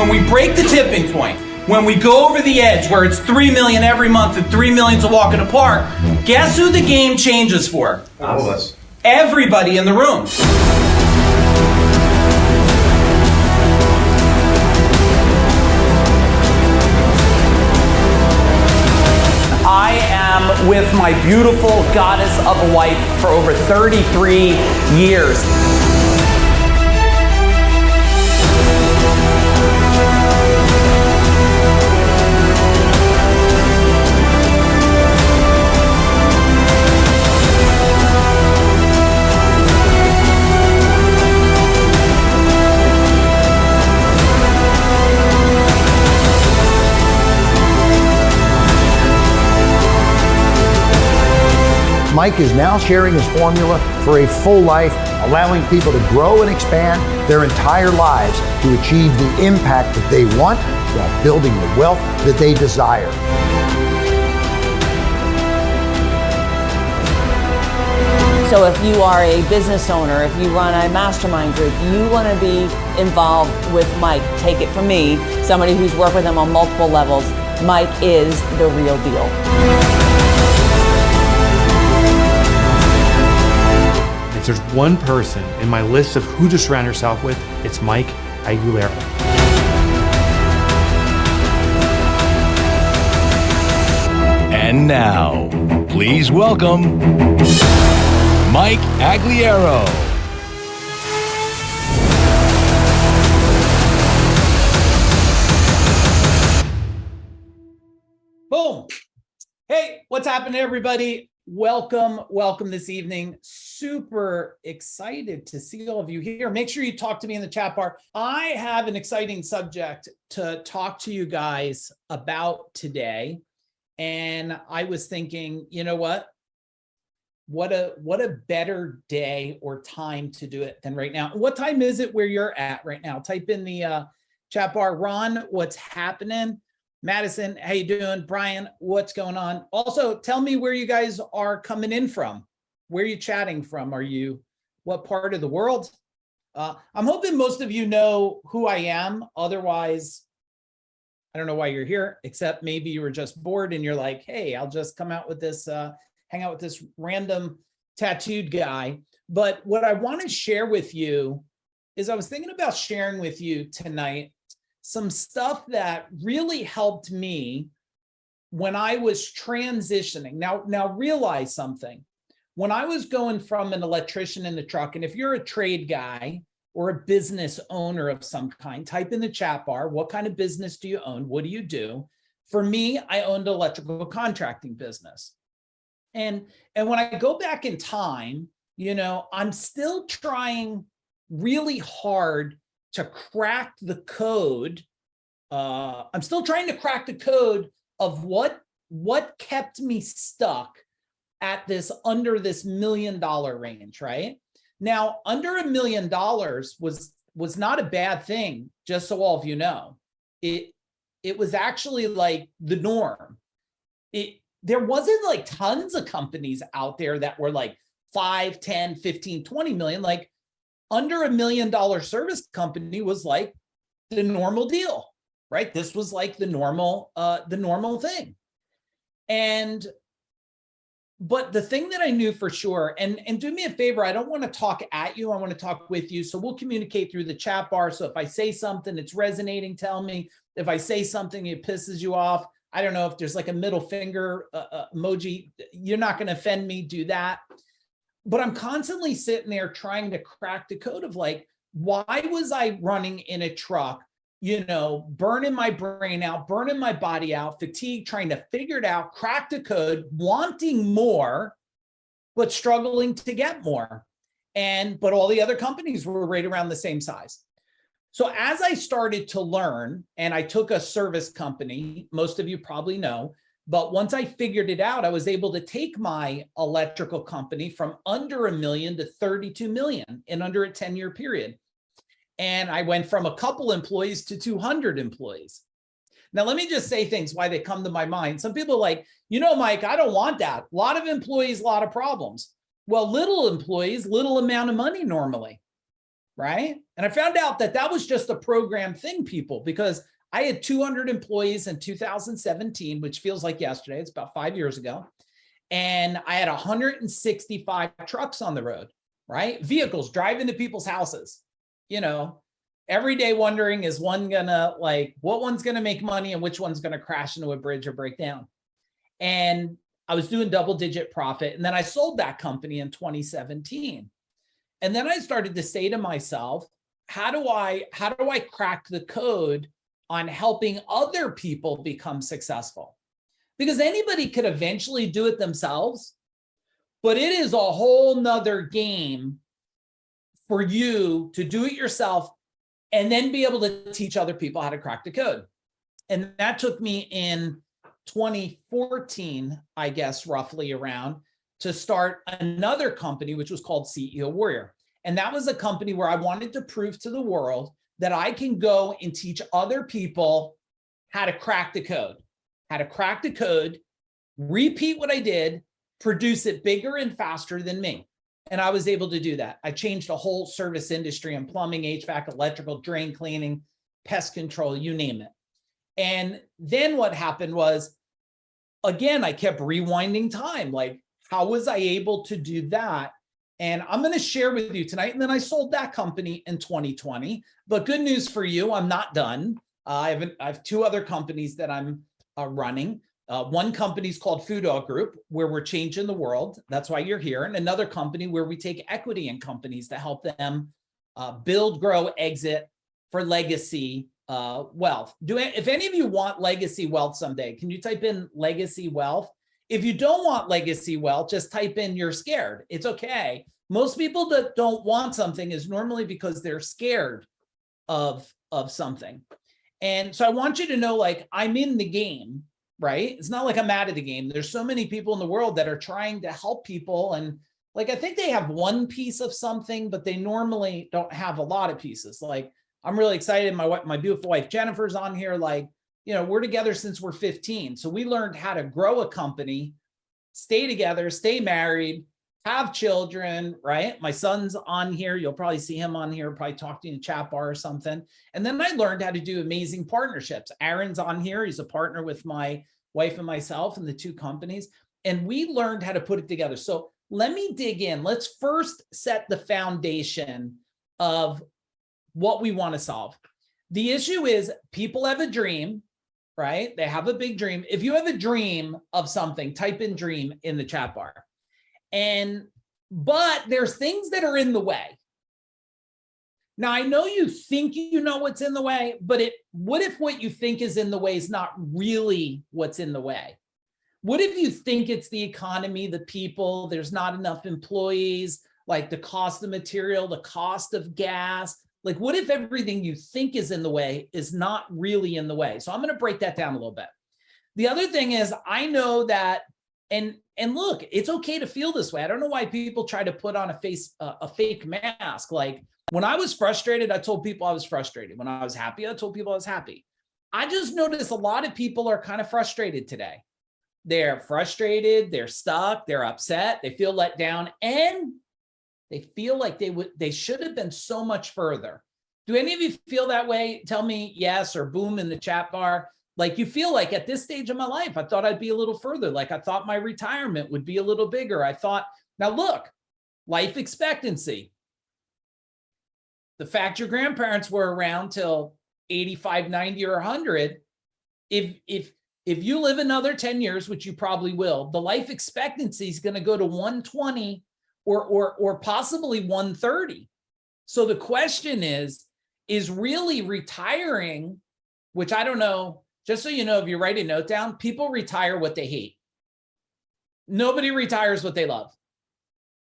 when we break the tipping point, when we go over the edge where it's 3 million every month and 3 million's a walk in the park, guess who the game changes for? All of us. Everybody in the room. I am with my beautiful goddess of a wife for over 33 years. Mike is now sharing his formula for a full life, allowing people to grow and expand their entire lives to achieve the impact that they want while building the wealth that they desire. So if you are a business owner, if you run a mastermind group, you want to be involved with Mike. Take it from me, somebody who's worked with him on multiple levels. Mike is the real deal. If there's one person in my list of who to surround yourself with, it's Mike Aguilera. And now, please welcome Mike Aguilera. Boom. Hey, what's happening, everybody? Welcome this evening. Super excited to see all of you here. Make sure you talk to me in the chat bar. I have an exciting subject to talk to you guys about today. And I was thinking, you know what? What a better day or time to do it than right now. What time is it where you're at right now? Type in the chat bar. Ron, what's happening? Madison, how you doing? Brian, what's going on? Also, tell me where you guys are coming in from. Where are you chatting from? What part of the world? I'm hoping most of you know who I am. Otherwise, I don't know why you're here, except maybe you were just bored and you're like, hey, I'll just come out with this, hang out with this random tattooed guy. But what I want to share with you is I was thinking about sharing with you tonight some stuff that really helped me when I was transitioning. Now realize something. When I was going from an electrician in the truck, and if you're a trade guy or a business owner of some kind, type in the chat bar, what kind of business do you own? What do you do? For me, I owned an electrical contracting business. And when I go back in time, you know, I'm still trying really hard to crack the code. I'm still trying to crack the code of what kept me stuck at under this $1 million range, right? Now, under $1 million was not a bad thing, just so all of you know. It was actually like the norm. There wasn't like tons of companies out there that were like 5, 10, 15, 20 million. Like under $1 million service company was like the normal deal, right? This was like the normal thing. But the thing that I knew for sure, and do me a favor, I don't want to talk at you, I want to talk with you. So we'll communicate through the chat bar. So if I say something, it's resonating, tell me. If I say something, it pisses you off, I don't know if there's like a middle finger emoji, you're not going to offend me, do that. But I'm constantly sitting there trying to crack the code of like, why was I running in a truck, you know, burning my brain out, burning my body out, fatigue, trying to figure it out, crack the code, wanting more, but struggling to get more. But all the other companies were right around the same size. So as I started to learn, and I took a service company, most of you probably know, but once I figured it out, I was able to take my electrical company from under $1 million to 32 million in under a 10-year period. And I went from a couple employees to 200 employees. Now, let me just say things why they come to my mind. Some people are like, you know, Mike, I don't want that. A lot of employees, a lot of problems. Well, little employees, little amount of money normally. right? And I found out that that was just a program thing, people, because I had 200 employees in 2017, which feels like yesterday. It's about 5 years ago. And I had 165 trucks on the road, right? Vehicles driving to people's houses, every day wondering, is one gonna what one's gonna make money and which one's gonna crash into a bridge or break down? And I was doing double-digit profit. And then I sold that company in 2017. And then I started to say to myself, how do I crack the code on helping other people become successful? Because anybody could eventually do it themselves, but it is a whole nother game for you to do it yourself and then be able to teach other people how to crack the code. And that took me in 2014, I guess, roughly around, to start another company, which was called CEO Warrior. And that was a company where I wanted to prove to the world that I can go and teach other people how to crack the code, repeat what I did, produce it bigger and faster than me. And I was able to do that. I changed the whole service industry in plumbing, HVAC, electrical, drain cleaning, pest control, you name it. And then what happened was, again, I kept rewinding time. How was I able to do that? And I'm going to share with you tonight. And then I sold that company in 2020. But good news for you, I'm not done. I have two other companies that I'm running. One company is called Food Oil Group, where we're changing the world. That's why you're here. And another company where we take equity in companies to help them build, grow, exit for legacy wealth. If any of you want legacy wealth someday, can you type in legacy wealth? If you don't want legacy wealth, just type in you're scared. It's okay. Most people that don't want something is normally because they're scared of something. And so I want you to know, I'm in the game, right? It's not like I'm out of the game. There's so many people in the world that are trying to help people. And I think they have one piece of something, but they normally don't have a lot of pieces. I'm really excited. My beautiful wife, Jennifer's on here. We're together since we're 15. So we learned how to grow a company, stay together, stay married, have children, right? My son's on here. You'll probably see him on here, probably talk to you in a chat bar or something. And then I learned how to do amazing partnerships. Aaron's on here. He's a partner with my wife and myself in the two companies. And we learned how to put it together. So let me dig in. Let's first set the foundation of what we want to solve. The issue is people have a dream, right? They have a big dream. If you have a dream of something, type in dream in the chat bar. But there's things that are in the way. Now, I know you think you know what's in the way, but what if what you think is in the way is not really what's in the way? What if you think it's the economy, the people, there's not enough employees, the cost of material, the cost of gas? What if everything you think is in the way is not really in the way? So I'm going to break that down a little bit. The other thing is, I know that, and look, it's okay to feel this way. I don't know why people try to put on a fake mask. When I was frustrated, I told people I was frustrated. When I was happy, I told people I was happy. I just noticed a lot of people are kind of frustrated today. They're frustrated, they're stuck, they're upset, they feel let down, and they feel like they should have been so much further. Do any of you feel that way? Tell me yes or boom in the chat bar. You feel like at this stage of my life, I thought I'd be a little further. I thought my retirement would be a little bigger. Now look, life expectancy. The fact your grandparents were around till 85, 90, or 100, if you live another 10 years, which you probably will, the life expectancy is going to go to 120 or possibly 130. So the question is really retiring, which I don't know, just so you know, if you write a note down, people retire what they hate. Nobody retires what they love.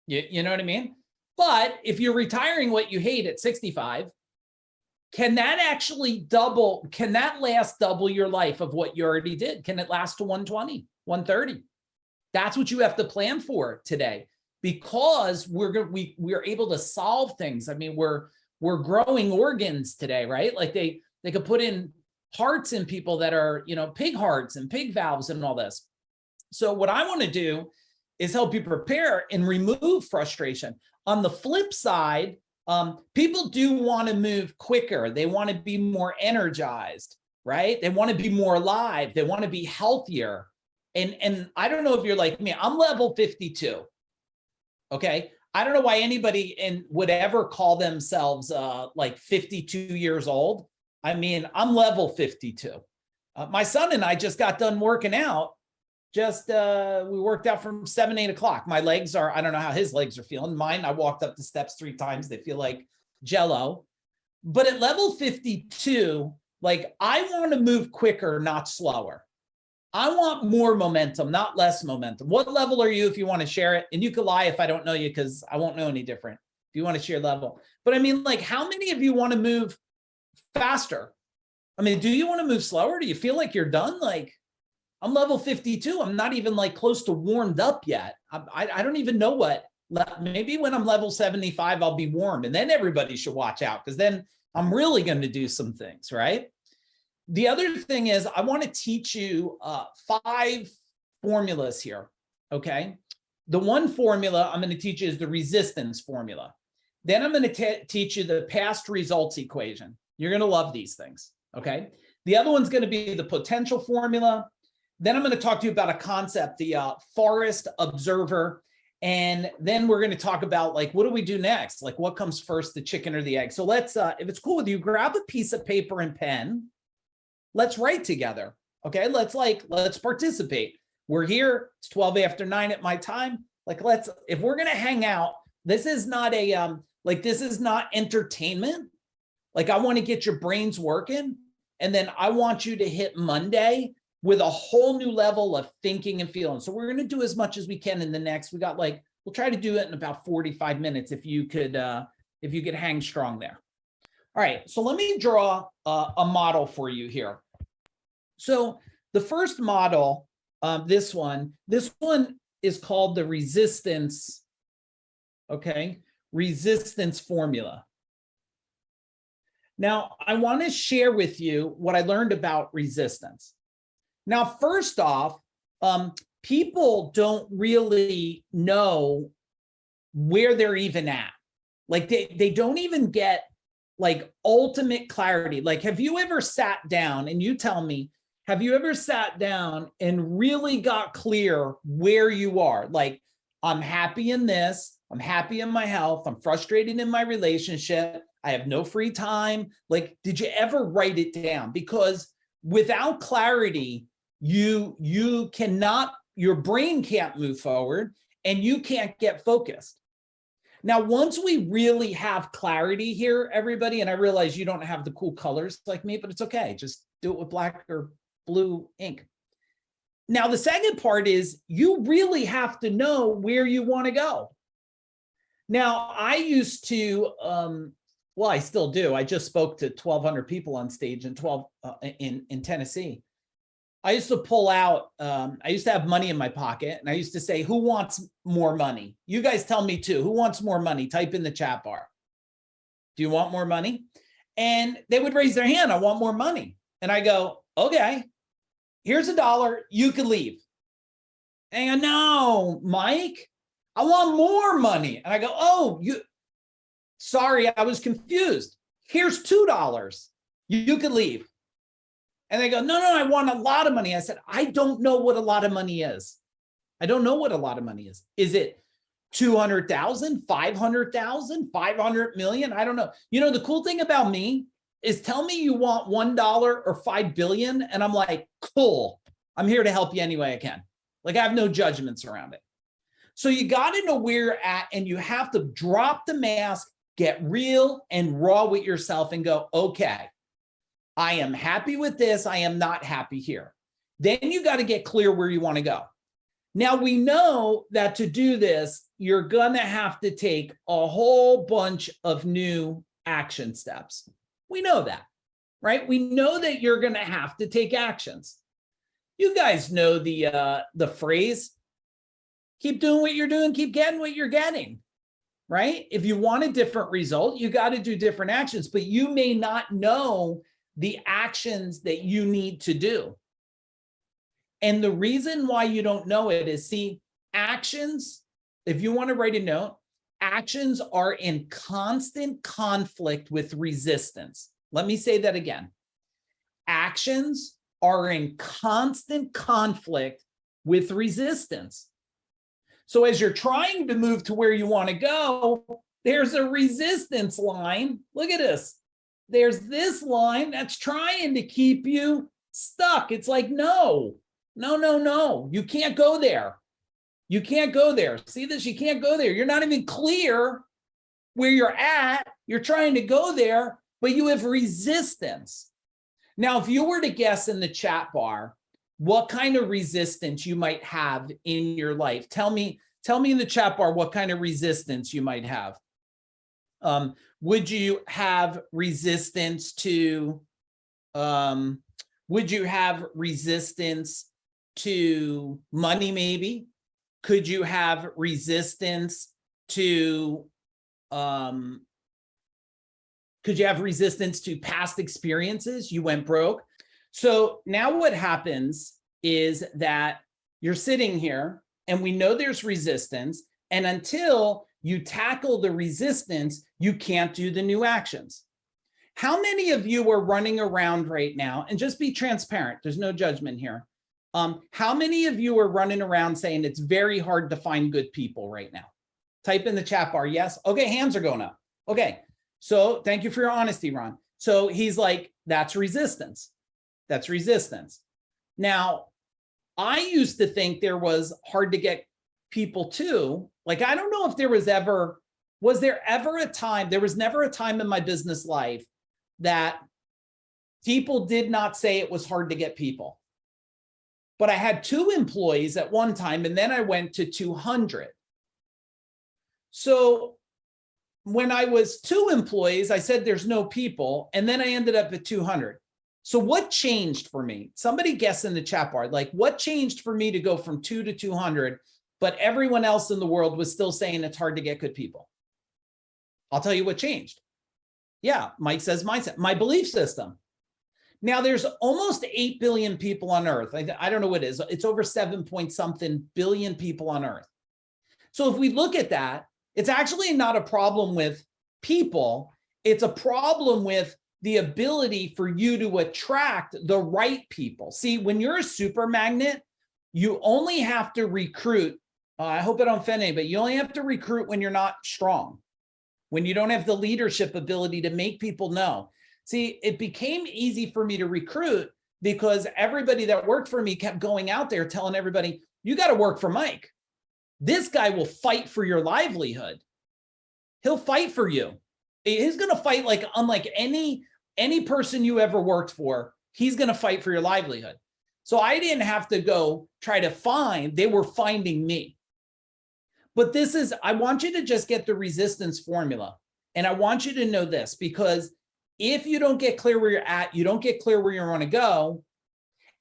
You know what I mean? But if you're retiring what you hate at 65, can that actually double? Can that last double your life of what you already did? Can it last to 120, 130? That's what you have to plan for today, because we're able to solve things. I mean, we're growing organs today, right? They could put in hearts in people that are, pig hearts and pig valves and all this. So what I want to do is help you prepare and remove frustration. On the flip side, People do want to move quicker. They want to be more energized, right? They want to be more alive. They want to be healthier. And I don't know if you're like me, I'm level 52. Okay. I don't know why anybody would ever call themselves like 52 years old. I mean, I'm level 52. My son and I just got done working out. We worked out from 7, 8 o'clock. My legs I don't know how his legs are feeling. Mine, I walked up the steps 3 times. They feel like Jello. But at level 52, like I want to move quicker, not slower. I want more momentum, not less momentum. What level are you if you want to share it? And you could lie if I don't know you because I won't know any different if you want to share level. But I mean, like, how many of you want to move faster? I mean, do you want to move slower? Do you feel like you're done? Like, I'm level 52. I'm not even like close to warmed up yet. I don't even know what. Maybe when I'm level 75, I'll be warm. And then everybody should watch out because then I'm really going to do some things, right? The other thing is I want to teach you 5 formulas here, okay? The one formula I'm going to teach you is the resistance formula. Then I'm going to teach you the past results equation. You're going to love these things, okay? The other one's going to be the potential formula. Then I'm going to talk to you about a concept, the forest observer. And then we're going to talk about like, what do we do next? Like what comes first, the chicken or the egg? So let's, if it's cool with you, grab a piece of paper and pen. Let's write together. Okay. Let's participate. We're here. It's 12 after 9 at my time. Like, if we're going to hang out, this is not this is not entertainment. Like I want to get your brains working. And then I want you to hit Monday with a whole new level of thinking and feeling. So we're going to do as much as we can in the next, we'll try to do it in about 45 minutes. If you could hang strong there. All right. So let me draw a model for you here. So the first model, this one is called the resistance. Okay. Resistance formula. Now I want to share with you what I learned about resistance. Now, first off, people don't really know where they're even at. Like they don't even get like ultimate clarity. Like, have you ever sat down and you tell me, have you ever sat down and really got clear where you are? Like, I'm happy in this, I'm happy in my health, I'm frustrated in my relationship, I have no free time. Like, did you ever write it down? Because without clarity, you cannot, your brain can't move forward and you can't get focused. Now, once we really have clarity here, everybody, and I realize you don't have the cool colors like me, but it's okay. Just do it with black or blue ink. Now, the second part is you really have to know where you want to go. Now, I used to, well, I still do. I just spoke to 1,200 people on stage in Tennessee. I used to pull out, I used to have money in my pocket and I used to say, who wants more money? You guys tell me too. Who wants more money? Type in the chat bar. Do you want more money? And they would raise their hand. I want more money. And I go, okay, here's $1. You can leave. And I go, no, Mike, I want more money. And I go, oh, sorry, I was confused. Here's $2. You can leave. And they go, no, I want a lot of money. I said, I don't know what a lot of money is. I don't know what a lot of money is. Is it 200,000, 500,000, 500 million? I don't know. You know, the cool thing about me is tell me you want $1 or 5 billion. And I'm like, cool. I'm here to help you any way I can. Like I have no judgments around it. So you got to know where you're at and you have to drop the mask, get real and raw with yourself and go, okay, I am happy with this. I am not happy here. Then you got to get clear where you want to go. Now we know that to do this, you're going to have to take a whole bunch of new action steps. We know that, right? We know that you're going to have to take actions. You guys know the phrase, keep doing what you're doing, keep getting what you're getting, right? If you want a different result, you got to do different actions, but you may not know the actions that you need to do. And the reason why you don't know it is, see, actions, if you want to write a note, actions are in constant conflict with resistance. Let me say that again. Actions are in constant conflict with resistance. So as you're trying to move to where you want to go, there's a resistance line. Look at this. There's this line that's trying to keep you stuck. It's like, no, you can't go there. You can't go there. See this? You can't go there. You're not even clear where you're at. You're trying to go there, but you have resistance. Now, if you were to guess in the chat bar what kind of resistance you might have in your life, tell me in the chat bar what kind of resistance you might have. Would you have resistance to money, maybe? Could you have resistance to past experiences? You went broke. So now what happens is that you're sitting here and we know there's resistance, and until you tackle the resistance, you can't do the new actions. How many of you are running around right now, and just be transparent, there's no judgment here. How many of you are running around saying it's very hard to find good people right now? Type in the chat bar, yes. Okay, hands are going up. Okay, so thank you for your honesty, Ron. So he's like, that's resistance. That's resistance. Now, I used to think there was hard to get people too. Like, I don't know if there was ever a time, there was never a time in my business life that people did not say it was hard to get people. But I had 2 employees at one time, and then I went to 200. So when I was 2 employees, I said there's no people, and then I ended up at 200. So what changed for me? Somebody guess in the chat bar, like what changed for me to go from 2 to 200, but everyone else in the world was still saying it's hard to get good people? I'll tell you what changed. Yeah, Mike says mindset, my belief system. Now there's almost 8 billion people on earth. I don't know what it is. It's over 7-point-something billion people on earth. So if we look at that, it's actually not a problem with people. It's a problem with the ability for you to attract the right people. See, when you're a super magnet, you only have to recruit. I hope I don't offend anybody. You only have to recruit when you're not strong, when you don't have the leadership ability to make people know. See, it became easy for me to recruit because everybody that worked for me kept going out there telling everybody, you got to work for Mike. This guy will fight for your livelihood. He'll fight for you. He's going to fight like unlike any person you ever worked for. He's going to fight for your livelihood. So I didn't have to go try to find, they were finding me. But this is, I want you to just get the resistance formula. And I want you to know this, because if you don't get clear where you're at, you don't get clear where you want to go,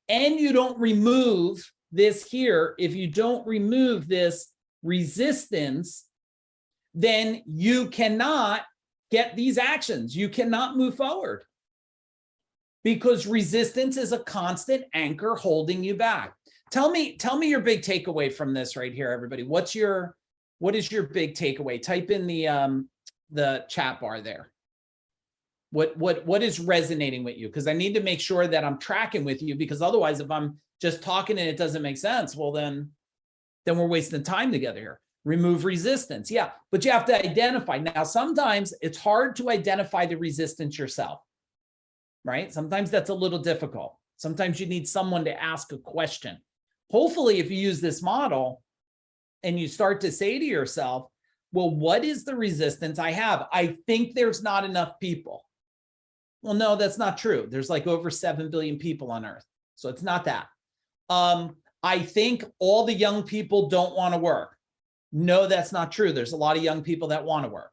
and you don't remove this here, if you don't remove this resistance, then you cannot get these actions. You cannot move forward because resistance is a constant anchor holding you back. Tell me your big takeaway from this right here, everybody. What is your big takeaway? Type in the chat bar there. What is resonating with you? Because I need to make sure that I'm tracking with you, because otherwise if I'm just talking and it doesn't make sense, well, then we're wasting time together here. Remove resistance. Yeah, but you have to identify. Now, sometimes it's hard to identify the resistance yourself, right? Sometimes that's a little difficult. Sometimes you need someone to ask a question. Hopefully, if you use this model and you start to say to yourself, well, what is the resistance I have? I think there's not enough people. Well, no, that's not true. There's like over 7 billion people on earth. So it's not that. I think all the young people don't want to work. No, that's not true. There's a lot of young people that want to work.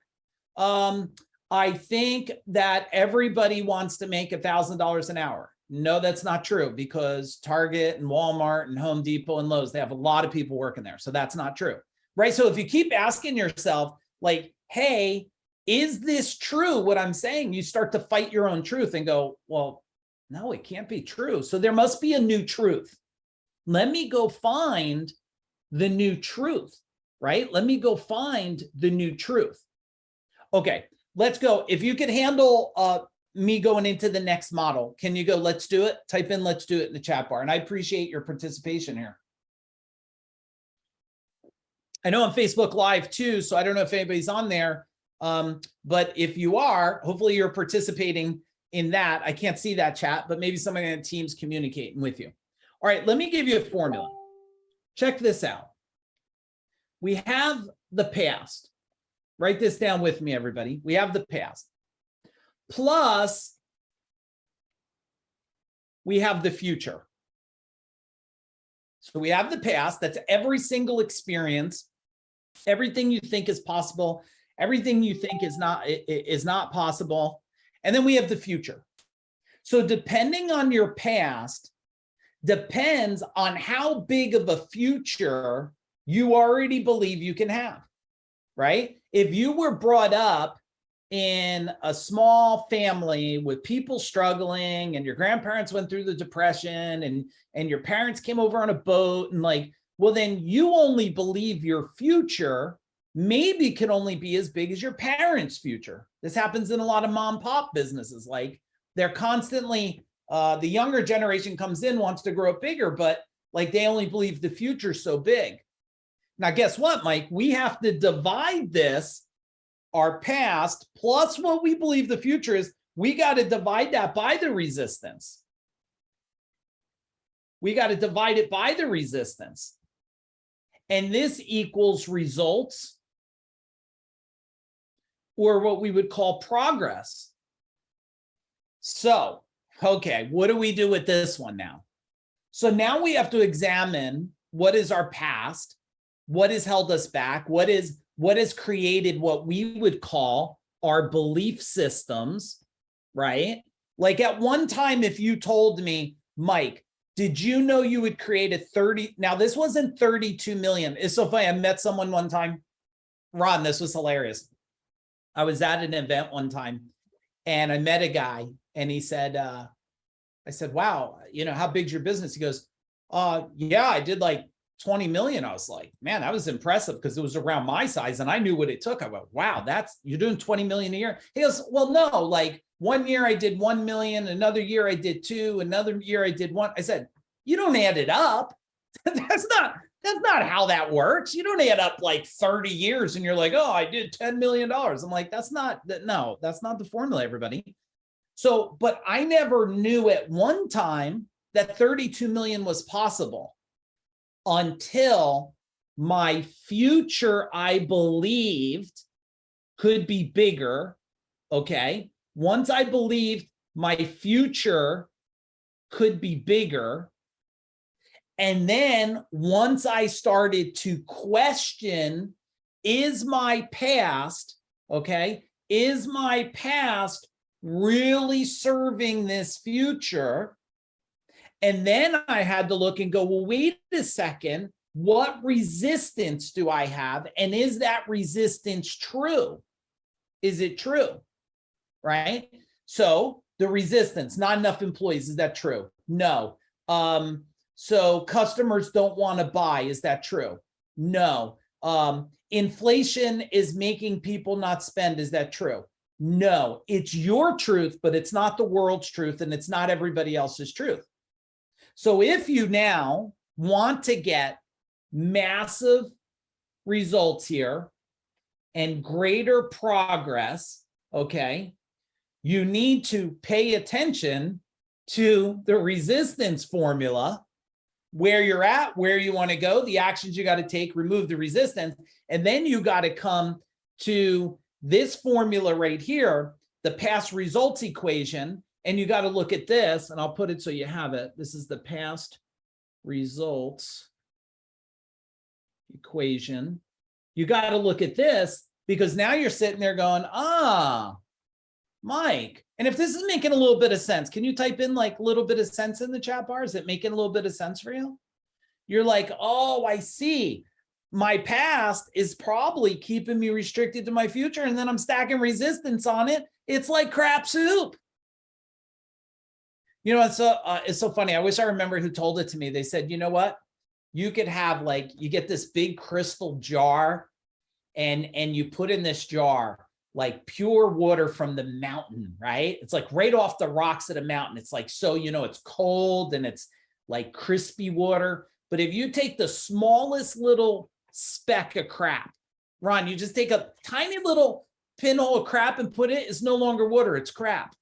I think that everybody wants to make $1,000 an hour. No, that's not true, because Target and Walmart and Home Depot and Lowe's, they have a lot of people working there. So that's not true, right? So if you keep asking yourself like, hey, is this true what I'm saying? You start to fight your own truth and go, well, no, it can't be true. So there must be a new truth. Let me go find the new truth. right? Let me go find the new truth. Okay, let's go. If you could handle me going into the next model, can you go, let's do it? Type in, let's do it in the chat bar. And I appreciate your participation here. I know on Facebook Live too, so I don't know if anybody's on there. But if you are, hopefully you're participating in that. I can't see that chat, but maybe somebody on the team's communicating with you. All right, let me give you a formula. Check this out. We have the past. Write this down with me, everybody. We have the past. Plus, we have the future. So we have the past. That's every single experience, everything you think is possible, everything you think is not possible. And then we have the future. So depending on your past, depends on how big of a future you already believe you can have, right? If you were brought up in a small family with people struggling and your grandparents went through the depression and your parents came over on a boat and like, well, then you only believe your future maybe can only be as big as your parents' future. This happens in a lot of mom and pop businesses. Like they're constantly, the younger generation comes in, wants to grow up bigger, but like they only believe the future's so big. Now, guess what, Mike? We have to divide this, our past, plus what we believe the future is. We got to divide that by the resistance. We got to divide it by the resistance. And this equals results, or what we would call progress. So, okay, what do we do with this one now? So now we have to examine what is our past, what has held us back, what has created what we would call our belief systems, right? Like at one time, if you told me, Mike, did you know you would create a 30, now this wasn't 32 million. It's so funny. I met someone one time, Ron, this was hilarious. I was at an event one time and I met a guy and he said, I said, wow, you know, how big's your business? He goes, yeah, I did like 20 million. I was like, man, that was impressive because it was around my size and I knew what it took. I went, wow, you're doing 20 million a year. He goes, well, no, like one year I did 1 million, another year I did 2, another year I did 1. I said, you don't add it up. That's not how that works. You don't add up like 30 years and you're like, oh, I did $10 million. I'm like, that's not the formula, everybody. So, but I never knew at one time that 32 million was possible until my future, I believed, could be bigger. Okay. Once I believed my future could be bigger, and then once I started to question, is my past, okay, is my past really serving this future? And then I had to look and go, well, wait a second, what resistance do I have? And is that resistance true? Is it true? Right? So the resistance, not enough employees, is that true? No. So customers don't want to buy, is that true? No. Inflation is making people not spend, is that true? No. It's your truth, but it's not the world's truth, and it's not everybody else's truth. So if you now want to get massive results here and greater progress, okay, you need to pay attention to the resistance formula, where you're at, where you want to go, the actions you got to take, remove the resistance, and then you got to come to this formula right here, the past results equation, and you got to look at this, and I'll put it so you have it. This is the past results equation. You got to look at this because now you're sitting there going, Mike. And if this is making a little bit of sense, can you type in like a little bit of sense in the chat bar? Is it making a little bit of sense for you? You're like, oh, I see. My past is probably keeping me restricted to my future, and then I'm stacking resistance on it. It's like crap soup. You know, it's so funny. I wish I remember who told it to me. They said, you know what? you could have like, you get this big crystal jar and you put in this jar like pure water from the mountain, right? It's like right off the rocks of the mountain. It's like, so, you know, it's cold and it's like crispy water. But if you take the smallest little speck of crap, Ron, you just take a tiny little pinhole of crap and put it, it's no longer water, it's crap.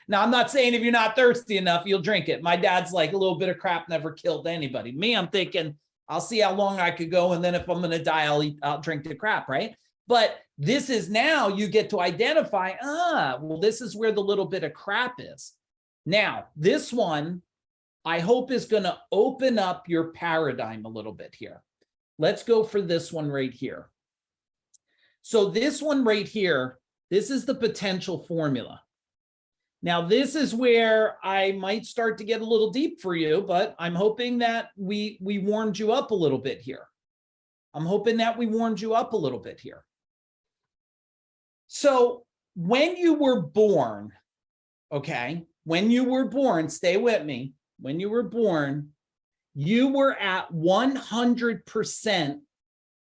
Now, I'm not saying if you're not thirsty enough, you'll drink it. My dad's like, a little bit of crap never killed anybody. Me, I'm thinking, I'll see how long I could go. And then if I'm going to die, I'll drink the crap, right? But this is now you get to identify, well, this is where the little bit of crap is. Now, this one, I hope is going to open up your paradigm a little bit here. Let's go for this one right here. So this one right here, this is the potential formula. Now, this is where I might start to get a little deep for you, but I'm hoping that we warmed you up a little bit here. I'm hoping that we warmed you up a little bit here. So when you were born, okay, when you were born, stay with me, when you were born, you were at 100%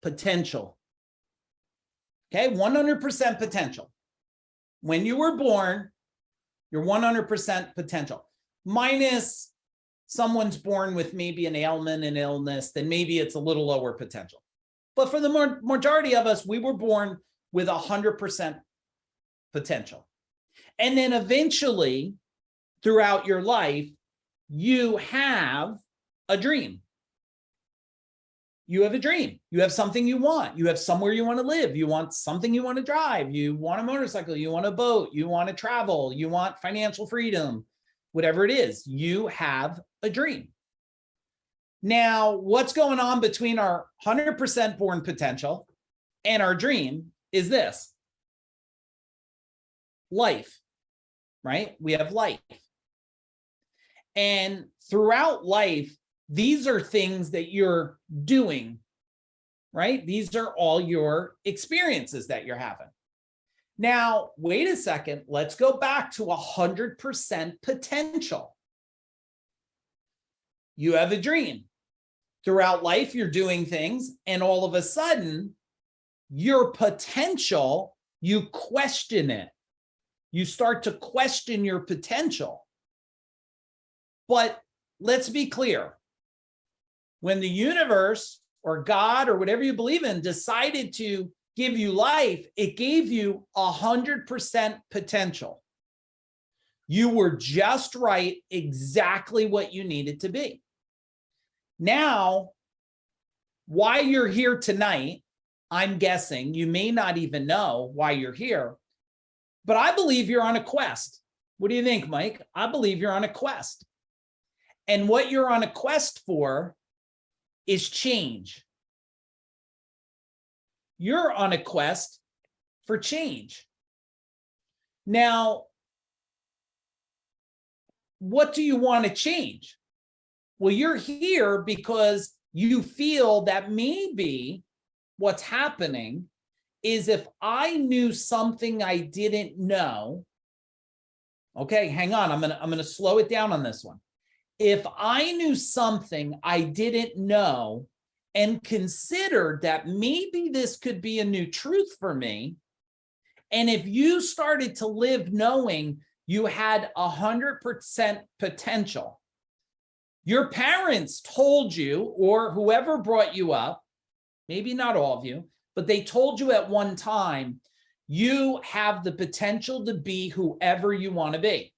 potential. Okay, 100% potential. When you were born, you're 100% potential. Minus someone's born with maybe an ailment, an illness, then maybe it's a little lower potential. But for the majority of us, we were born with 100% potential. And then eventually, throughout your life, you have a dream. You have a dream. You have something you want. You have somewhere you want to live. You want something you want to drive. You want a motorcycle. You want a boat. You want to travel. You want financial freedom. Whatever it is, you have a dream. Now, what's going on between our 100% born potential and our dream is this. Life, right? We have life. And throughout life, these are things that you're doing, right? These are all your experiences that you're having. Now, wait a second. Let's go back to 100% potential. You have a dream. Throughout life, you're doing things, and all of a sudden, your potential, you question it. You start to question your potential. But let's be clear. When the universe or God or whatever you believe in decided to give you life, it gave you 100% potential. You were just right, exactly what you needed to be. Now, why you're here tonight, I'm guessing you may not even know why you're here, but I believe you're on a quest. What do you think, Mike? I believe you're on a quest. And what you're on a quest for is change. You're on a quest for change. Now, what do you want to change? Well, you're here because you feel that maybe what's happening is if I knew something I didn't know, okay, hang on, I'm gonna slow it down on this one. If I knew something I didn't know and considered that maybe this could be a new truth for me, and if you started to live knowing you had 100% potential, your parents told you, or whoever brought you up, maybe not all of you, but they told you at one time, you have the potential to be whoever you want to be.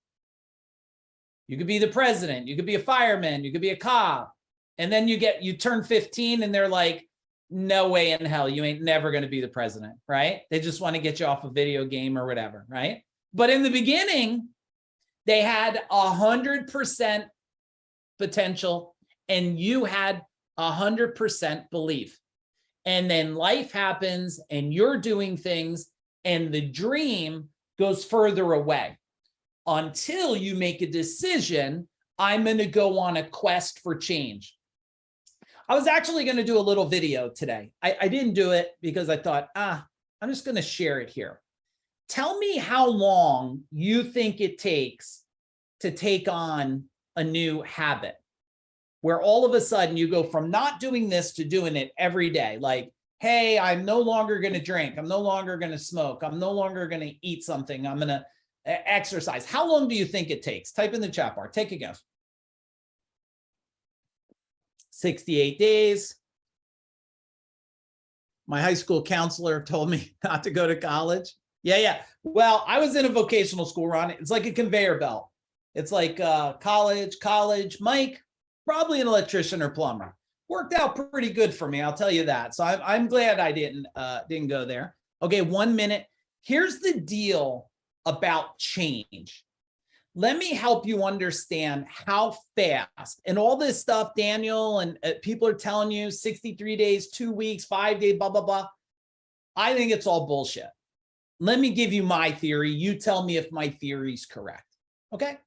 You could be the president, you could be a fireman, you could be a cop. And then you turn 15 and they're like, no way in hell, you ain't never going to be the president, right? They just want to get you off a video game or whatever, right? But in the beginning, they had 100% potential and you had 100% belief. And then life happens and you're doing things and the dream goes further away. Until you make a decision, I'm going to go on a quest for change. I was actually going to do a little video today. I didn't do it because I thought, I'm just going to share it here. Tell me how long you think it takes to take on a new habit. where all of a sudden you go from not doing this to doing it every day. Like, hey, I'm no longer going to drink. I'm no longer going to smoke. I'm no longer going to eat something. I'm going to exercise. How long do you think it takes? Type in the chat bar. Take a guess. 68 days. My high school counselor told me not to go to college. Yeah. Well, I was in a vocational school, Ron. It's like a conveyor belt. It's like college. Mike, probably an electrician or plumber. Worked out pretty good for me, I'll tell you that. So I'm glad I didn't go there. Okay, 1 minute. Here's the deal about change. Let me help you understand how fast, and all this stuff, Daniel, and people are telling you 63 days, 2 weeks, 5 days, blah, blah, blah. I think it's all bullshit. Let me give you my theory. You tell me if my theory is correct. Okay?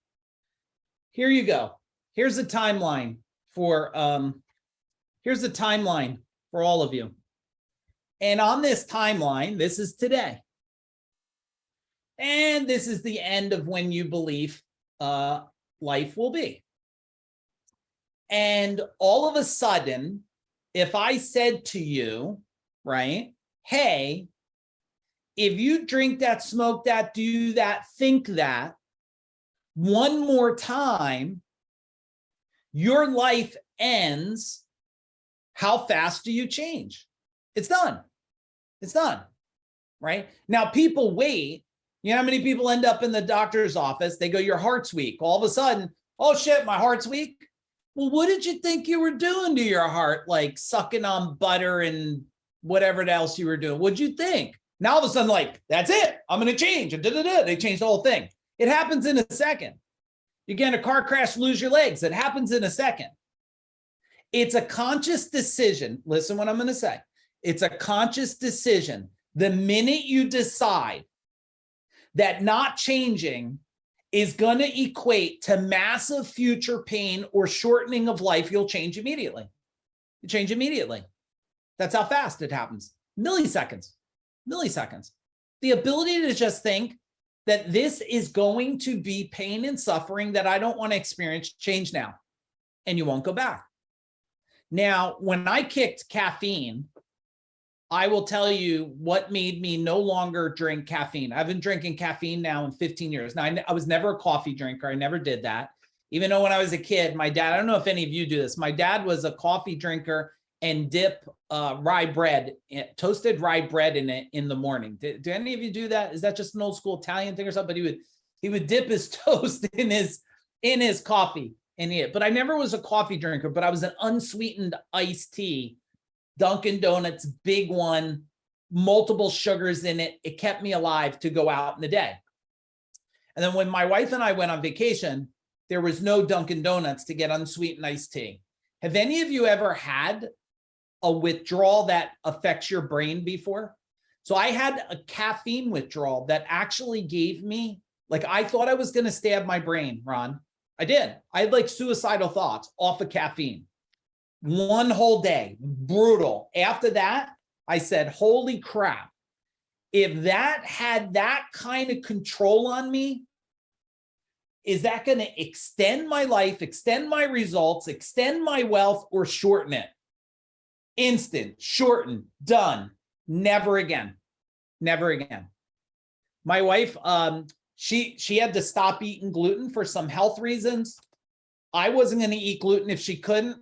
Here you go. Here's a timeline for all of you. And on this timeline, this is today. And this is the end of when you believe life will be. And all of a sudden, if I said to you, right, hey, if you drink that, smoke that, do that, think that one more time, your life ends, how fast do you change? It's done. It's done, right? Now, people wait. You know how many people end up in the doctor's office? They go, your heart's weak. All of a sudden, oh shit, my heart's weak. Well, what did you think you were doing to your heart? Like sucking on butter and whatever else you were doing. What'd you think? Now all of a sudden, like, that's it. I'm going to change. And they changed the whole thing. It happens in a second. You get in a car crash, lose your legs. It happens in a second. It's a conscious decision. Listen what I'm going to say. It's a conscious decision. The minute you decide that not changing is going to equate to massive future pain or shortening of life, you'll change immediately. You change immediately. That's how fast it happens. Milliseconds. The ability to just think that this is going to be pain and suffering that I don't want to experience, change now, and you won't go back. Now, when I kicked caffeine, I will tell you what made me no longer drink caffeine. I've been drinking caffeine now in 15 years. Now, I was never a coffee drinker. I never did that. Even though when I was a kid, my dad, I don't know if any of you do this. My dad was a coffee drinker and dip rye bread, toasted rye bread in it in the morning. Do any of you do that? Is that just an old school Italian thing or something? But he would dip his toast in his coffee and eat it. But I never was a coffee drinker, but I was an unsweetened iced tea. Dunkin' Donuts, big one, multiple sugars in it. It kept me alive to go out in the day. And then when my wife and I went on vacation, there was no Dunkin' Donuts to get unsweetened iced tea. Have any of you ever had a withdrawal that affects your brain before? So I had a caffeine withdrawal that actually gave me, like, I thought I was going to stab my brain, Ron. I did. I had like suicidal thoughts off of caffeine. One whole day, brutal. After that, I said, holy crap. If that had that kind of control on me, is that going to extend my life, extend my results, extend my wealth, or shorten it? Instant, shorten, done. Never again. Never again. My wife, she had to stop eating gluten for some health reasons. I wasn't going to eat gluten if she couldn't.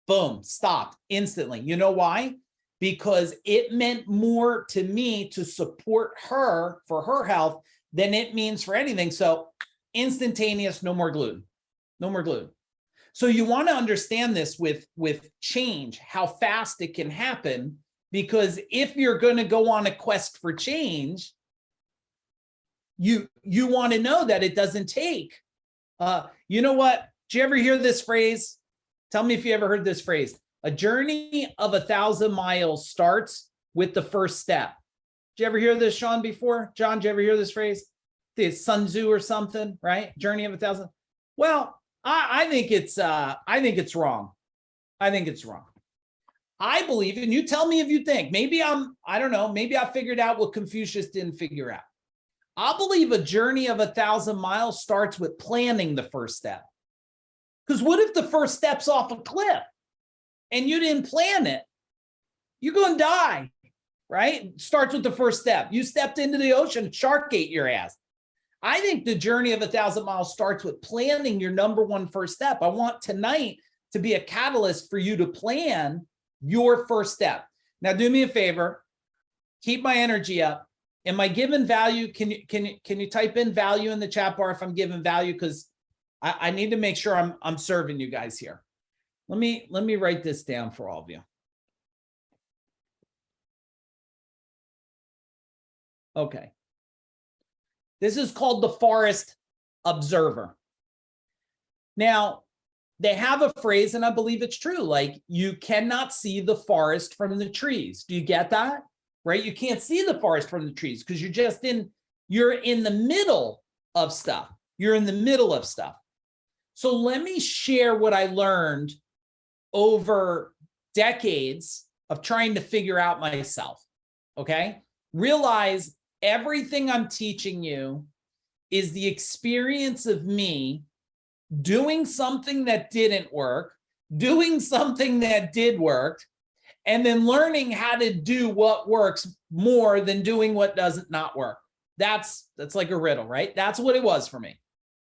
Boom, stopped instantly. You know why? Because it meant more to me to support her for her health than it means for anything. So instantaneous, no more gluten, no more gluten. So you want to understand this with change, how fast it can happen, because if you're going to go on a quest for change, you want to know that it doesn't take, you know what? Did you ever hear this phrase? Tell me if you ever heard this phrase. A journey of 1,000 miles starts with the first step. Did you ever hear this, Sean, before? John, did you ever hear this phrase? It's Sun Tzu or something, right? Journey of 1,000. Well, I think it's wrong. I think it's wrong. I believe, and you tell me if you think, maybe I don't know, maybe I figured out what Confucius didn't figure out. I believe a journey of 1,000 miles starts with planning the first step. Because what if the first step's off a cliff and you didn't plan it? You're going to die, right? Starts with the first step. You stepped into the ocean, shark ate your ass. I think the journey of 1,000 miles starts with planning your number one first step. I want tonight to be a catalyst for you to plan your first step. Now, do me a favor, keep my energy up. Am I giving value? Can you type in value in the chat bar if I'm giving value? Because I need to make sure I'm serving you guys here. Let me write this down for all of you. Okay. This is called the Forest Observer. Now, they have a phrase, and I believe it's true, like you cannot see the forest from the trees. Do you get that? Right? You can't see the forest from the trees because you're in the middle of stuff. You're in the middle of stuff. So let me share what I learned over decades of trying to figure out myself. Okay? Realize everything I'm teaching you is the experience of me doing something that didn't work, doing something that did work, and then learning how to do what works more than doing what doesn't not work. That's like a riddle, right? That's what it was for me.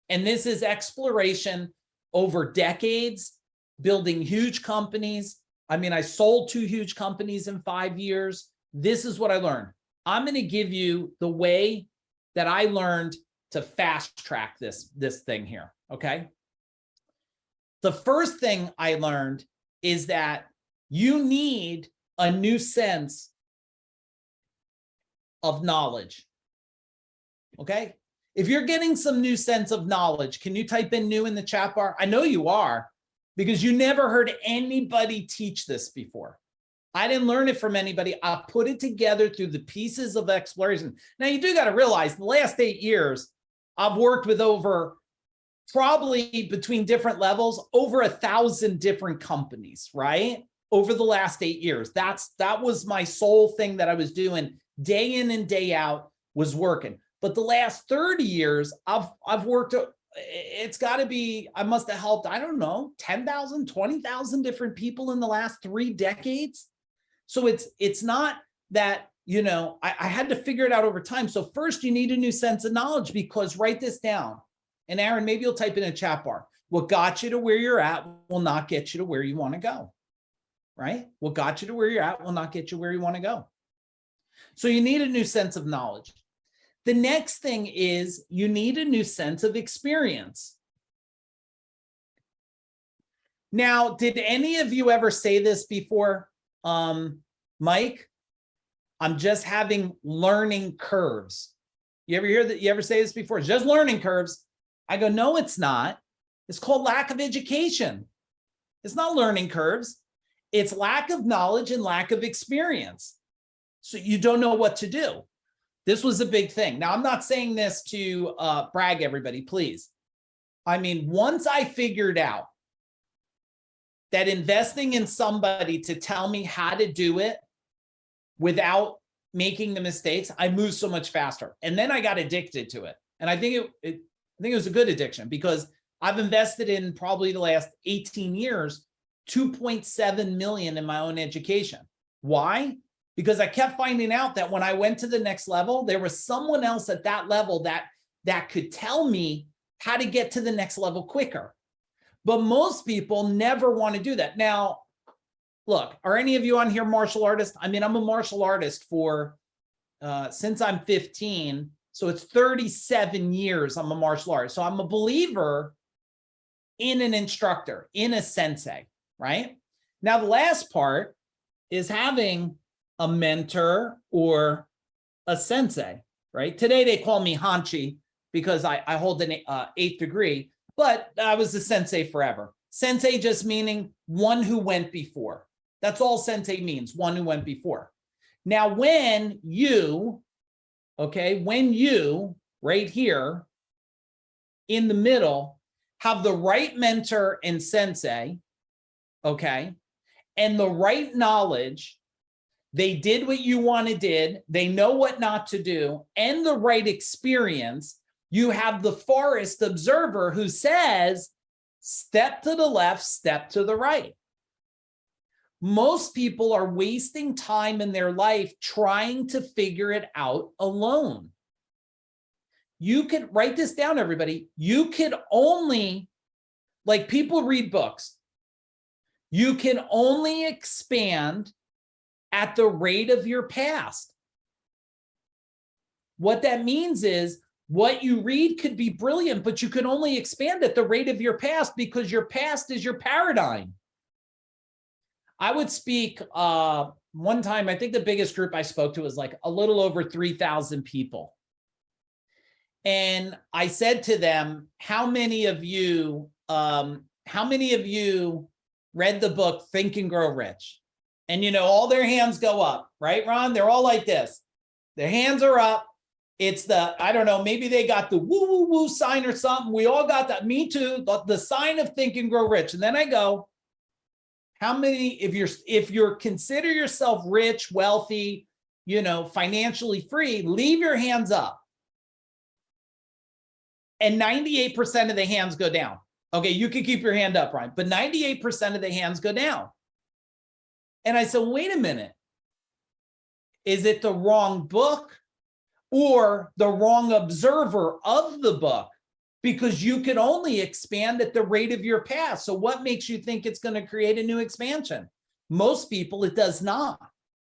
And this is exploration over decades, building huge companies. I mean, I sold 2 huge companies in 5 years. This is what I learned. I'm going to give you the way that I learned to fast track this thing here, okay? The first thing I learned is that you need a new sense of knowledge, okay? If you're getting some new sense of knowledge, can you type in new in the chat bar? I know you are, because you never heard anybody teach this before. I didn't learn it from anybody. I put it together through the pieces of exploration. Now, you do got to realize the last 8 years, I've worked with over, probably between different levels, over 1,000 different companies, right? Over the last 8 years. That was my sole thing that I was doing day in and day out, was working. But the last 30 years, I've worked, it's got to be, I must have helped, I don't know, 10,000, 20,000 different people in the last 3 decades. So it's not that, you know, I had to figure it out over time. So first you need a new sense of knowledge, because write this down. And Aaron, maybe you'll type in a chat bar. What got you to where you're at will not get you to where you want to go, right? What got you to where you're at will not get you where you want to go. So you need a new sense of knowledge. The next thing is you need a new sense of experience. Now, did any of you ever say this before? Mike, I'm just having learning curves. You ever hear that? You ever say this before? It's just learning curves. I go, no, it's not. It's called lack of education. It's not learning curves. It's lack of knowledge and lack of experience. So you don't know what to do. This was a big thing. Now, I'm not saying this to brag everybody, please. I mean, once I figured out that investing in somebody to tell me how to do it without making the mistakes, I moved so much faster. And then I got addicted to it. And I think it was a good addiction, because I've invested in probably the last 18 years, 2.7 million in my own education. Why? Because I kept finding out that when I went to the next level, there was someone else at that level that could tell me how to get to the next level quicker. But most people never want to do that. Now, look, are any of you on here martial artists? I mean, I'm a martial artist for, since I'm 15. So it's 37 years I'm a martial artist. So I'm a believer in an instructor, in a sensei, right? Now, the last part is having a mentor or a sensei, right? Today, they call me Hanchi because I hold an 8th degree, but I was a sensei forever. Sensei just meaning one who went before. That's all sensei means, one who went before. Now, when you right here in the middle have the right mentor and sensei, okay, and the right knowledge, they did what you did, they know what not to do, and the right experience, you have the forest observer who says, step to the left, step to the right. Most people are wasting time in their life trying to figure it out alone. You could write this down, everybody. You could only, like people read books, you can only expand at the rate of your past. What that means is what you read could be brilliant, but you can only expand at the rate of your past because your past is your paradigm. I would speak one time, I think the biggest group I spoke to was like a little over 3,000 people. And I said to them, how many of you read the book Think and Grow Rich? And, you know, all their hands go up, right, Ron? They're all like this. Their hands are up. It's the, I don't know, maybe they got the woo, woo, woo sign or something. We all got that. Me too. The sign of Think and Grow Rich. And then I go, how many, if you're consider yourself rich, wealthy, you know, financially free, leave your hands up. And 98% of the hands go down. Okay, you can keep your hand up, Ryan, but 98% of the hands go down. And I said, wait a minute. Is it the wrong book or the wrong observer of the book? Because you can only expand at the rate of your past. So what makes you think it's going to create a new expansion? Most people, it does not.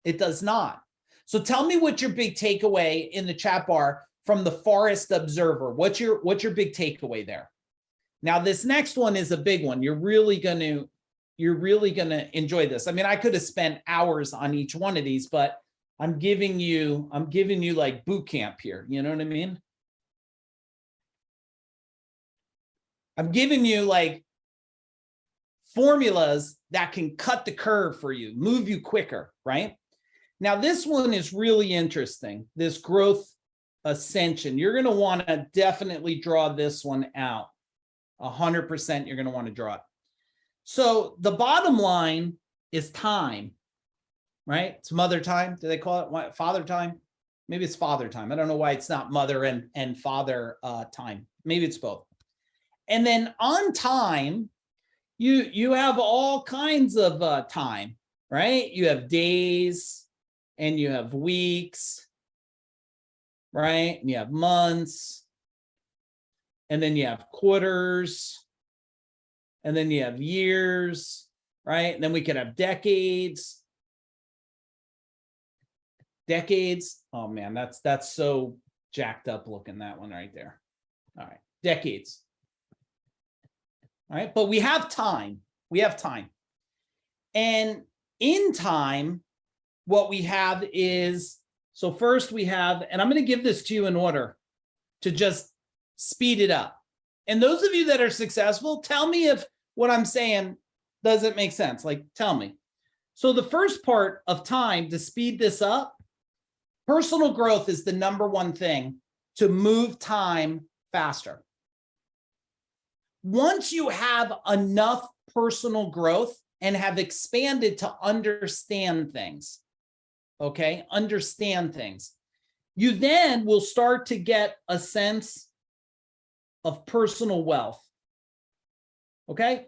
It does not. So tell me what your big takeaway in the chat bar from the Forest Observer. What's your big takeaway there? Now, this next one is a big one. You're really going to enjoy this. I mean, I could have spent hours on each one of these, but I'm giving you like boot camp here. You know what I mean? I'm giving you like formulas that can cut the curve for you, move you quicker, right? Now, this one is really interesting, this growth ascension. You're going to want to definitely draw this one out. 100% you're going to want to draw it. So the bottom line is time, right? It's mother time. Do they call it father time? Maybe it's father time. I don't know why it's not mother and father time. Maybe it's both. And then on time, you have all kinds of time, right? You have days and you have weeks, right? And you have months, and then you have quarters, and then you have years, right? And then we could have decades. Decades. Oh man, that's so jacked up looking, that one right there. All right, decades. All right, but we have time. We have time. And in time, what we have is, so first we have, and I'm going to give this to you in order to just speed it up. And those of you that are successful, tell me if what I'm saying doesn't make sense. Like, tell me. So the first part of time, to speed this up, personal growth is the number one thing to move time faster. Once you have enough personal growth and have expanded to understand things, okay, understand things, you then will start to get a sense of personal wealth, okay?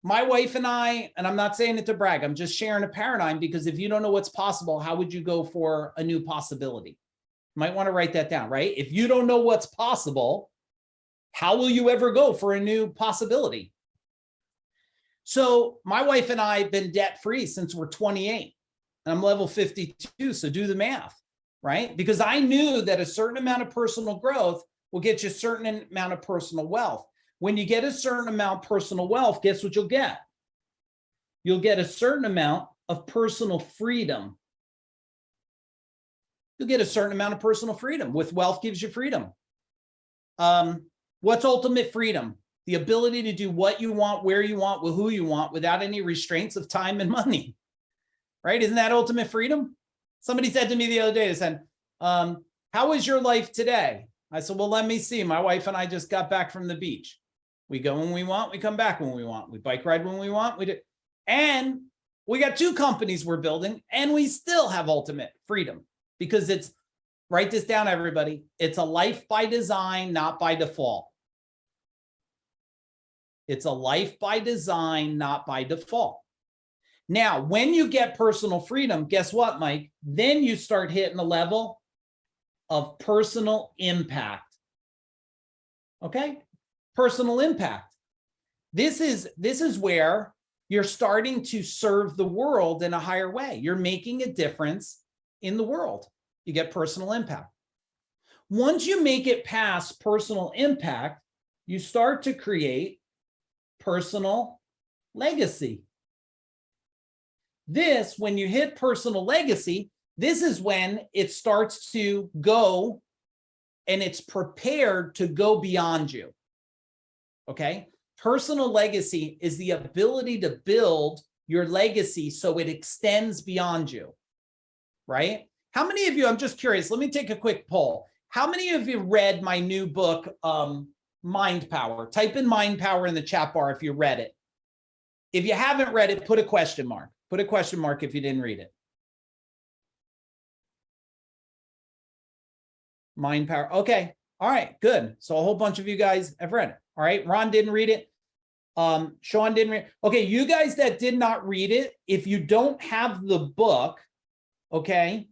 My wife and I, and I'm not saying it to brag, I'm just sharing a paradigm, because if you don't know what's possible, how would you go for a new possibility? You might want to write that down, right? If you don't know what's possible, how will you ever go for a new possibility? So my wife and I have been debt-free since we're 28. And I'm level 52, so do the math, right? Because I knew that a certain amount of personal growth will get you a certain amount of personal wealth. When you get a certain amount of personal wealth, guess what you'll get? You'll get a certain amount of personal freedom. You'll get a certain amount of personal freedom. With wealth gives you freedom. What's ultimate freedom? The ability to do what you want, where you want, with who you want, without any restraints of time and money, right? Isn't that ultimate freedom? Somebody said to me the other day, they said, how is your life today? I said, well, let me see. My wife and I just got back from the beach. We go when we want, we come back when we want. We bike ride when we want, we do. And we got 2 companies we're building, and we still have ultimate freedom, because it's, write this down, everybody. It's a life by design, not by default. It's a life by design, not by default. Now, when you get personal freedom, guess what, Mike? Then you start hitting a level of personal impact. Okay? Personal impact. This is where you're starting to serve the world in a higher way. You're making a difference in the world. You get personal impact. Once you make it past personal impact, you start to create personal legacy. This, when you hit personal legacy, this is when it starts to go and it's prepared to go beyond you. Okay? Personal legacy is the ability to build your legacy so it extends beyond you, right? How many of you, I'm just curious, let me take a quick poll. How many of you read my new book, Mind Power? Type in Mind Power in the chat bar if you read it. If you haven't read it, put a question mark. Put a question mark if you didn't read it. Mind Power. Okay. All right. Good. So a whole bunch of you guys have read it. All right. Ron didn't read it. Sean didn't read it. Okay. You guys that did not read it, if you don't have the book, okay,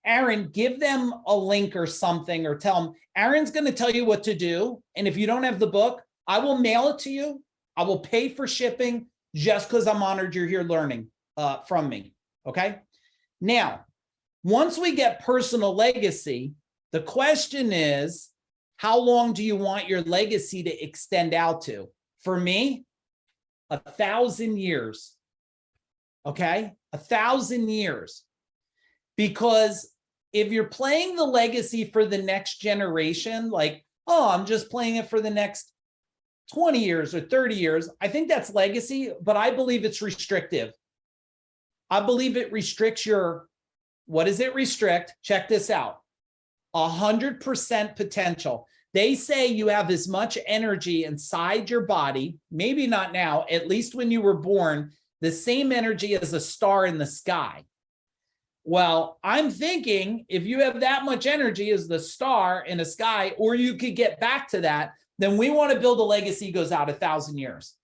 Aaron, give them a link or something, or tell them Aaron's going to tell you what to do. And if you don't have the book, I will mail it to you. I will pay for shipping just because I'm honored you're here learning from me. Okay. Now, once we get personal legacy, the question is, how long do you want your legacy to extend out to? For me, 1,000 years. Okay. 1,000 years. Because if you're playing the legacy for the next generation, like, oh, I'm just playing it for the next 20 years or 30 years, I think that's legacy, but I believe it's restrictive. I believe it restricts your, what does it restrict? Check this out. 100% potential. They say you have as much energy inside your body, maybe not now, at least when you were born, the same energy as a star in the sky. Well, I'm thinking if you have that much energy as the star in the sky, or you could get back to that, then we want to build a legacy goes out 1,000 years.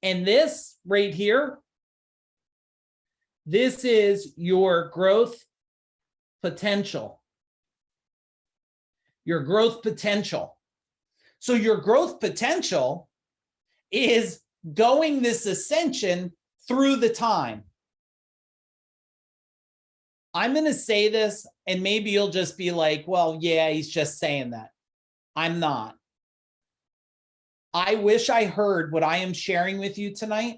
And this right here, this is your growth potential. Your growth potential. So your growth potential is going this ascension through the time. I'm going to say this, and maybe you'll just be like, well, yeah, he's just saying that. I'm not. I wish I heard what I am sharing with you tonight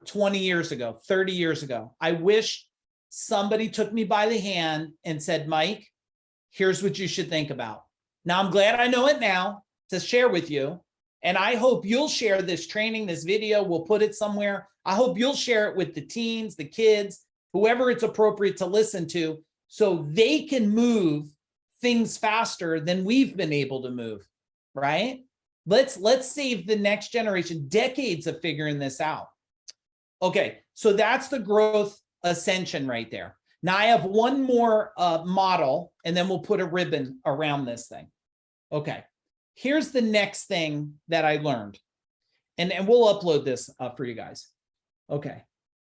20 years ago, 30 years ago. I wish somebody took me by the hand and said, Mike, here's what you should think about. Now, I'm glad I know it now to share with you. And I hope you'll share this training, this video. We'll put it somewhere. I hope you'll share it with the teens, the kids, whoever it's appropriate to listen to, so they can move things faster than we've been able to move, right? Let's save the next generation decades of figuring this out. Okay, so that's the growth ascension right there. Now I have one more model, and then we'll put a ribbon around this thing. Okay, here's the next thing that I learned, and we'll upload this for you guys. Okay,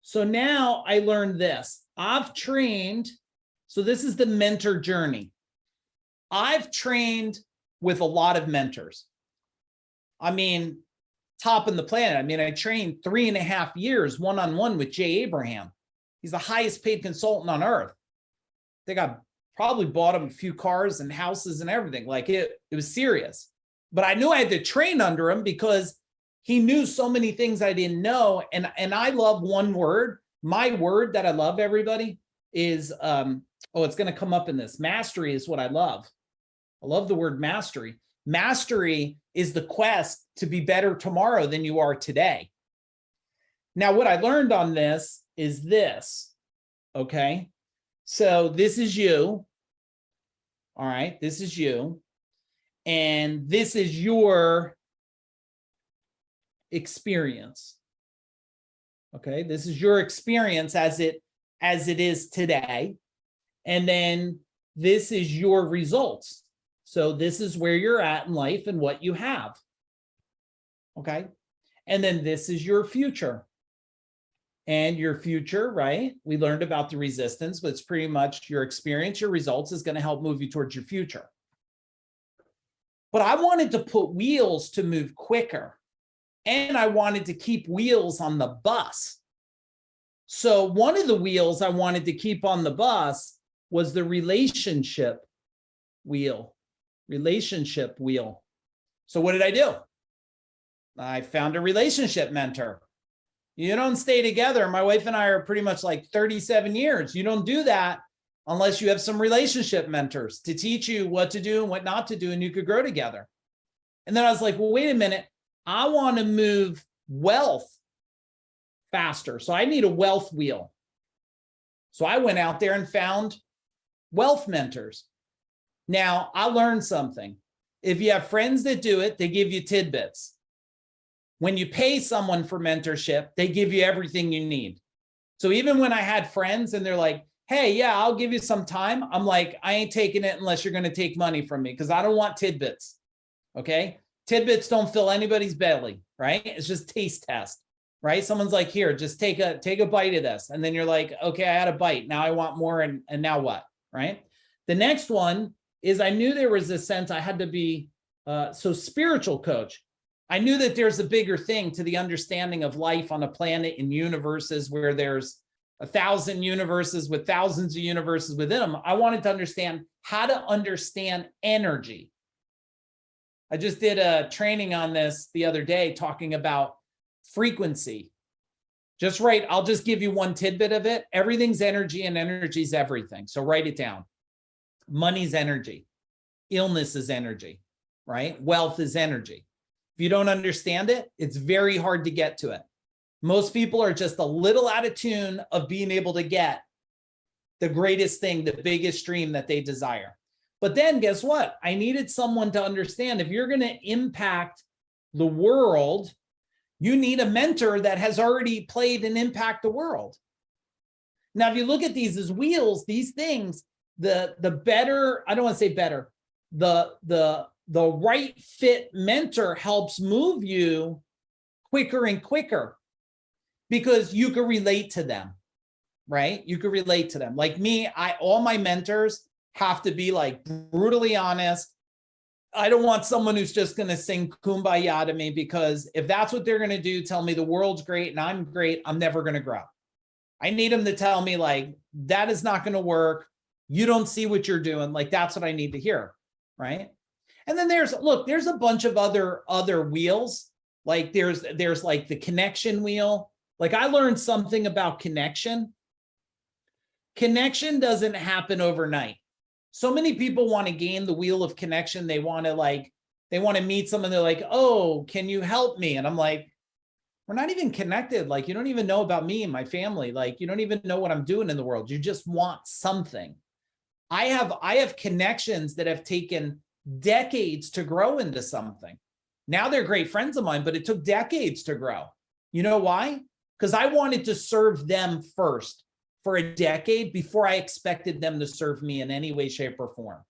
so now I learned this. I've trained, so this is the mentor journey. I've trained with a lot of mentors. I mean, top in the planet. I mean, I trained 3.5 years one-on-one with Jay Abraham. He's the highest paid consultant on earth. I think I probably bought him a few cars and houses and everything. Like it was serious. But I knew I had to train under him because he knew so many things I didn't know. And I love one word. My word that I love, everybody, is, it's going to come up in this. Mastery is what I love. I love the word mastery. Mastery is the quest to be better tomorrow than you are today. Now, what I learned on this is this, okay? So this is you, all right? This is you, and this is your experience, okay? This is your experience as it is today, and then this is your results. So this is where you're at in life and what you have. Okay. And then this is your future. And your future, right? We learned about the resistance, but it's pretty much your experience, your results is going to help move you towards your future. But I wanted to put wheels to move quicker. And I wanted to keep wheels on the bus. So one of the wheels I wanted to keep on the bus was the relationship wheel. Relationship wheel. So what did I do? I found a relationship mentor. You don't stay together. My wife and I are pretty much like 37 years. You don't do that unless you have some relationship mentors to teach you what to do and what not to do, and you could grow together. And then I was like, well, wait a minute. I want to move wealth faster. So I need a wealth wheel. So I went out there and found wealth mentors. Now, I learned something. If you have friends that do it, they give you tidbits. When you pay someone for mentorship, they give you everything you need. So even when I had friends and they're like, hey, yeah, I'll give you some time. I'm like, I ain't taking it unless you're going to take money from me because I don't want tidbits. Okay. Tidbits don't fill anybody's belly, right? It's just taste test, right? Someone's like, here, just take a bite of this. And then you're like, okay, I had a bite. Now I want more. And now what, right? The next one is I knew there was a sense I had to be, so spiritual coach. I knew that there's a bigger thing to the understanding of life on a planet in universes where there's 1,000 universes with thousands of universes within them. I wanted to understand how to understand energy. I just did a training on this the other day talking about frequency. Just write, I'll just give you one tidbit of it. Everything's energy and energy's everything. So write it down. Money's energy. Illness is energy, right? Wealth is energy. If you don't understand it, it's very hard to get to it. Most people are just a little out of tune of being able to get the greatest thing, the biggest dream that they desire. But then guess what? I needed someone to understand if you're going to impact the world, you need a mentor that has already played and impact the world. Now, if you look at these as wheels, these things, the better, I don't want to say better, the right fit mentor helps move you quicker and quicker because you can relate to them, right? You can relate to them. Like me, all my mentors have to be like brutally honest. I don't want someone who's just going to sing kumbaya to me because if that's what they're going to do, tell me the world's great and I'm great, I'm never going to grow. I need them to tell me like, that is not going to work. You don't see what you're doing. Like, that's what I need to hear, right? And then there's a bunch of other wheels. Like there's like the connection wheel. Like I learned something about connection. Connection doesn't happen overnight. So many people want to gain the wheel of connection. They want to meet someone. They're like, oh, can you help me? And I'm like, we're not even connected. Like, you don't even know about me and my family. Like, you don't even know what I'm doing in the world. You just want something. I have connections that have taken decades to grow into something. Now they're great friends of mine, but it took decades to grow. You know why? Because I wanted to serve them first for a decade before I expected them to serve me in any way, shape, or form.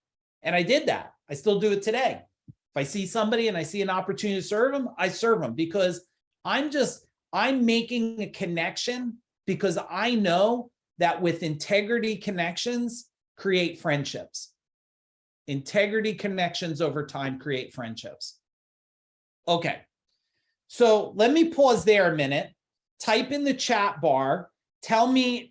And I did that. I still do it today. If I see somebody and I see an opportunity to serve them, I serve them because I'm making a connection because I know that with integrity connections create friendships. Integrity connections over time create friendships. Okay. So let me pause there a minute. Type in the chat bar. Tell me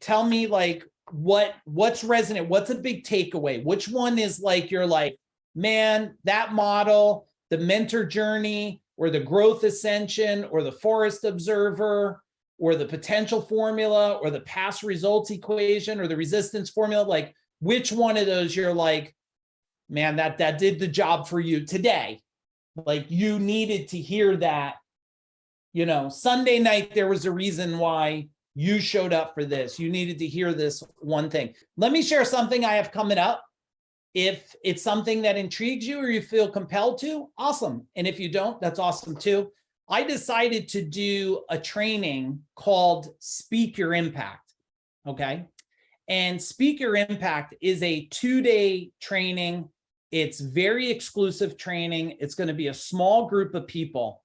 like what's resonant. What's a big takeaway? Which one is like, you're like, man, that model, the mentor journey, or the growth ascension, or the forest observer, or the potential formula, or the past results equation, or the resistance formula, like which one of those you're like, man, that did the job for you today. Like you needed to hear that, Sunday night, there was a reason why you showed up for this. You needed to hear this one thing. Let me share something I have coming up. If it's something that intrigues you or you feel compelled to, awesome. And if you don't, that's awesome too. I decided to do a training called Speak Your Impact. Okay. And Speak Your Impact is a 2-day training. It's very exclusive training. It's going to be a small group of people.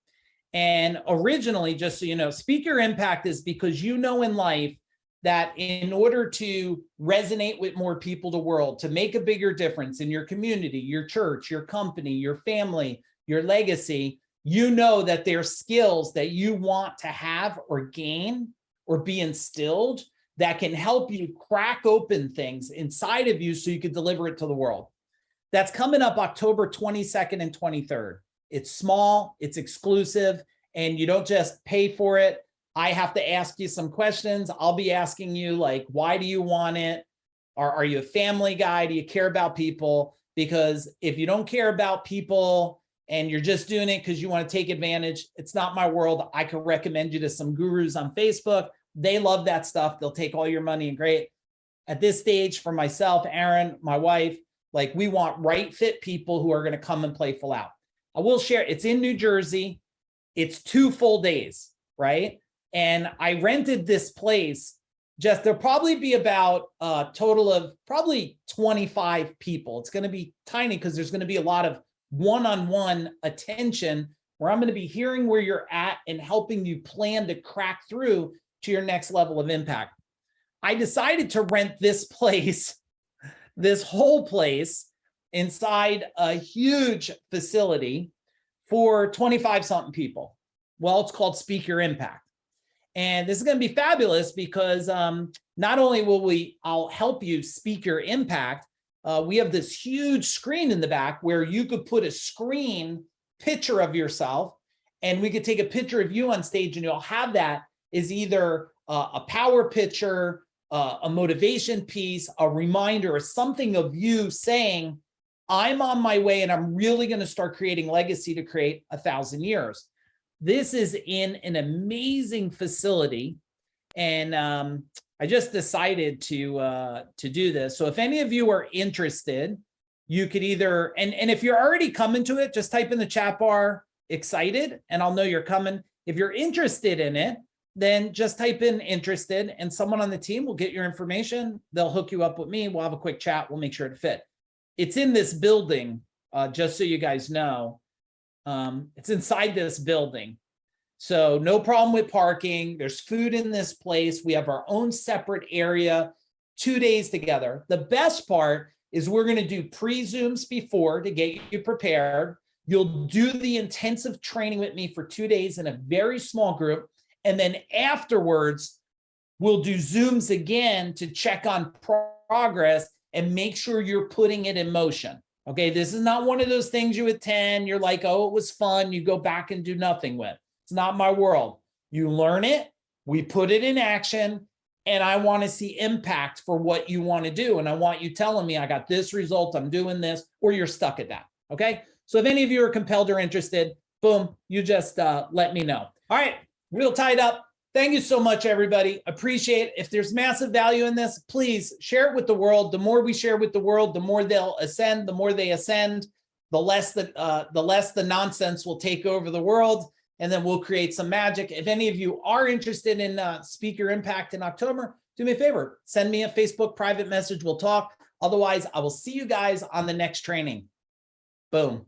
And originally, just so you know, Speak Your Impact is because you know in life that in order to resonate with more people, the world, to make a bigger difference in your community, your church, your company, your family, your legacy, you know that there's skills that you want to have or gain or be instilled that can help you crack open things inside of you so you can deliver it to the world. That's coming up October 22nd and 23rd. It's small, it's exclusive, and you don't just pay for it. I have to ask you some questions. I'll be asking you, like, why do you want it? Are you a family guy? Do you care about people? Because if you don't care about people and you're just doing it because you want to take advantage, it's not my world. I could recommend you to some gurus on Facebook. They love that stuff. They'll take all your money and great. At this stage, for myself, Aaron, my wife, like, we want right fit people who are going to come and play full out. I will share, it's in New Jersey. It's 2 full days, right? And I rented this place. There'll probably be about a total of probably 25 people. It's going to be tiny because there's going to be a lot of one-on-one attention where I'm going to be hearing where you're at and helping you plan to crack through to your next level of impact. I decided to rent this place, this whole place inside a huge facility for 25 something people. Well, it's called Speak Your Impact. And this is going to be fabulous because not only will I'll help you speak your impact, we have this huge screen in the back where you could put a screen picture of yourself, and we could take a picture of you on stage, and you'll have that is either a power picture, a motivation piece, a reminder, or something of you saying, I'm on my way and I'm really going to start creating legacy to create 1,000 years. This is in an amazing facility, and I just decided to do this. So if any of you are interested, you could either, and if you're already coming to it, just type in the chat bar, excited, and I'll know you're coming. If you're interested in it, then just type in interested, and someone on the team will get your information. They'll hook you up with me. We'll have a quick chat. We'll make sure to fit. It's in this building, just so you guys know. It's inside this building. So no problem with parking. There's food in this place. We have our own separate area, 2 days together. The best part is we're going to do pre-Zooms before to get you prepared. You'll do the intensive training with me for 2 days in a very small group. And then afterwards, we'll do Zooms again to check on progress and make sure you're putting it in motion. Okay, this is not one of those things you attend, you're like, oh, it was fun, you go back and do nothing with. It's not my world. You learn it, we put it in action, and I want to see impact for what you want to do. And I want you telling me, I got this result, I'm doing this, or you're stuck at that. Okay, so if any of you are compelled or interested, boom, you just let me know. All right, real tied up. Thank you so much, everybody. Appreciate it. If there's massive value in this, please share it with the world. The more we share with the world, the more they'll ascend. The more they ascend, the less the nonsense will take over the world, and then we'll create some magic. If any of you are interested in Speak Your Impact in October, do me a favor, send me a Facebook private message. We'll talk. Otherwise, I will see you guys on the next training. Boom.